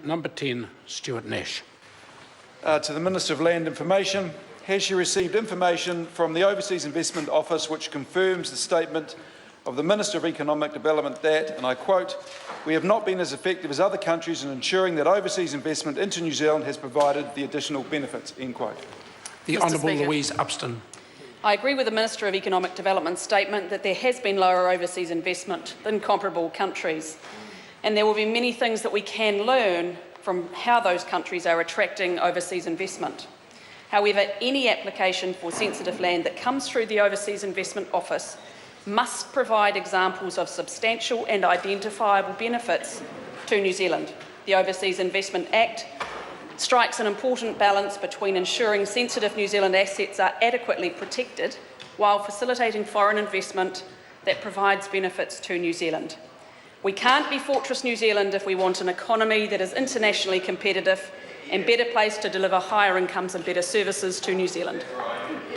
number 10, Stuart Nash. To the Minister of Land Information, has she received information from the Overseas Investment Office which confirms the statement of the Minister of Economic Development that, and I quote, "We have not been as effective as other countries in ensuring that overseas investment into New Zealand has provided the additional benefits," end quote. The Honourable Louise Upston. I agree with the Minister of Economic Development's statement that there has been lower overseas investment than comparable countries, and there will be many things that we can learn from how those countries are attracting overseas investment. However, any application for sensitive land that comes through the Overseas Investment Office must provide examples of substantial and identifiable benefits to New Zealand. The Overseas Investment Act strikes an important balance between ensuring sensitive New Zealand assets are adequately protected while facilitating foreign investment that provides benefits to New Zealand. We can't be Fortress New Zealand if we want an economy that is internationally competitive and better placed to deliver higher incomes and better services to New Zealand.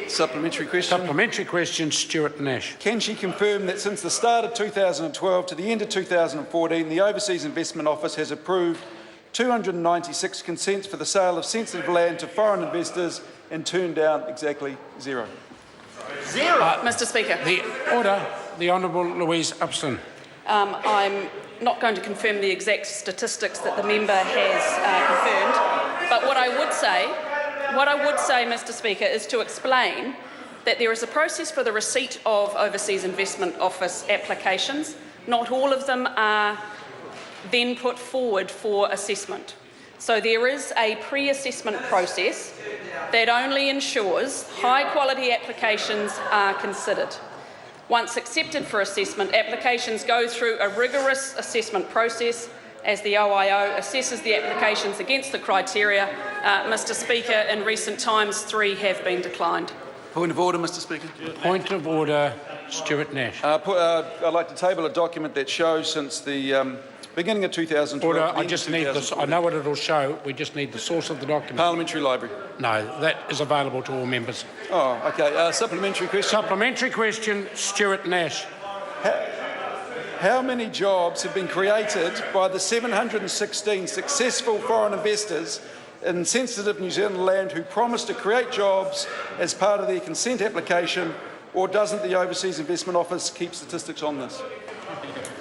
Supplementary question. Supplementary question, Stuart Nash. Can she confirm that since the start of 2012 to the end of 2014, the Overseas Investment Office has approved 296 consents for the sale of sensitive land to foreign investors and turned down exactly zero? Mr. Speaker. The Honourable Louise Upston. I'm not going to confirm the exact statistics that the member has confirmed, but what I would say, Mr. Speaker, is to explain that there is a process for the receipt of Overseas Investment Office applications. Not all of them are then put forward for assessment. So there is a pre-assessment process that only ensures high-quality applications are considered. Once accepted for assessment, applications go through a rigorous assessment process as the OIO assesses the applications against the criteria. Mr. Speaker, in recent times, 3 have been declined. Point of order, Mr. Speaker. Point of order, Stuart Nash. I'd like to table a document that shows since the beginning of 2012. Order. I just need this. I know what it'll show. We just need the source of the document. Parliamentary Library. No, that is available to all members. Oh, okay. Supplementary question. Supplementary question, Stuart Nash. How many jobs have been created by the 716 successful foreign investors in sensitive New Zealand land who promised to create jobs as part of their consent application, or doesn't the Overseas Investment Office keep statistics on this?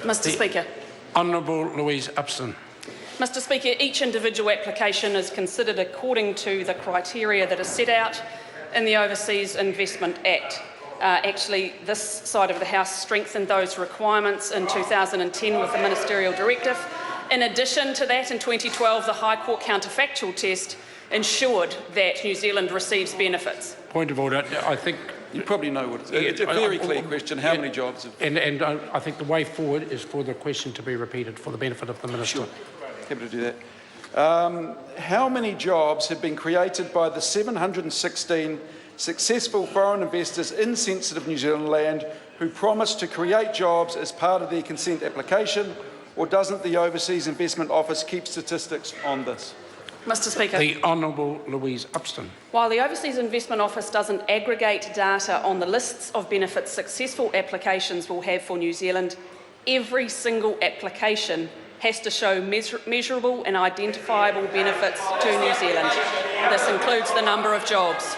Mr. Speaker. Honourable Louise Upston. Mr. Speaker, each individual application is considered according to the criteria that is set out in the Overseas Investment Act. Actually, this side of the House strengthened those requirements in 2010 with the Ministerial Directive. In addition to that, in 2012, the High Court counterfactual test ensured that New Zealand receives benefits. Point of order. I think you probably know what it is. It's a very clear question. How many jobs have... And I think the way forward is for the question to be repeated for the benefit of the Minister. Sure. Happy to do that. How many jobs have been created by the 716 successful foreign investors in sensitive New Zealand land who promised to create jobs as part of their consent application, or doesn't the Overseas Investment Office keep statistics on this? Mr. Speaker. The Honourable Louise Upston. While the Overseas Investment Office doesn't aggregate data on the lists of benefits successful applications will have for New Zealand, every single application has to show measurable and identifiable benefits to New Zealand. This includes the number of jobs.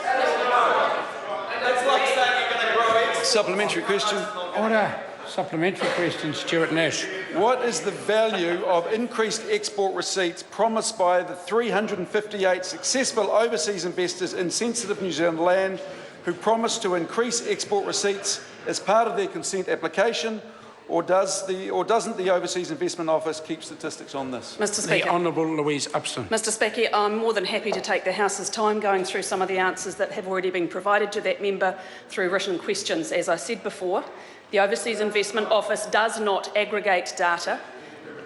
Supplementary question. Order. Supplementary question, Stuart Nash. What is the value of increased export receipts promised by the 358 successful overseas investors in sensitive New Zealand land who promised to increase export receipts as part of their consent application, or doesn't the Overseas Investment Office keep statistics on this? Mr. Speaker. The Honourable Louise Upston. Mr. Speaker, I'm more than happy to take the House's time going through some of the answers that have already been provided to that member through written questions. As I said before, the Overseas Investment Office does not aggregate data.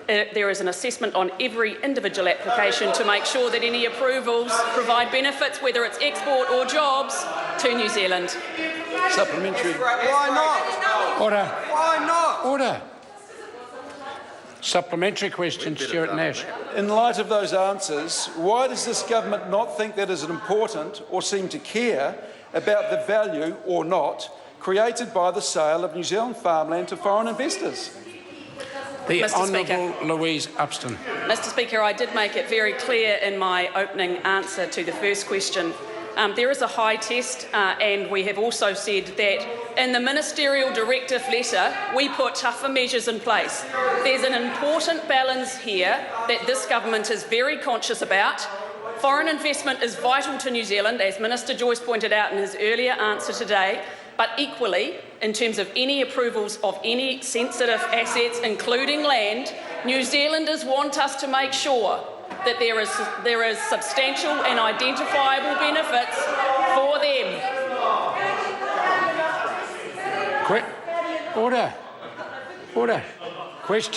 There is an assessment on every individual application to make sure that any approvals provide benefits, whether it's export or jobs, to New Zealand. Supplementary. Why not? Order. Why not? Order. Supplementary question, Stuart Nash. In light of those answers, why does this government not think that is important or seem to care about the value or not created by the sale of New Zealand farmland to foreign investors? The Mr. Speaker. Honourable Louise Upston. Mr. Speaker, I did make it very clear in my opening answer to the first question. There is a high test, and we have also said that in the ministerial directive letter, we put tougher measures in place. There's an important balance here that this government is very conscious about. Foreign investment is vital to New Zealand, as Minister Joyce pointed out in his earlier answer today, but equally, in terms of any approvals of any sensitive assets, including land, New Zealanders want us to make sure that there is substantial and identifiable benefits for them. Order. Order. Question.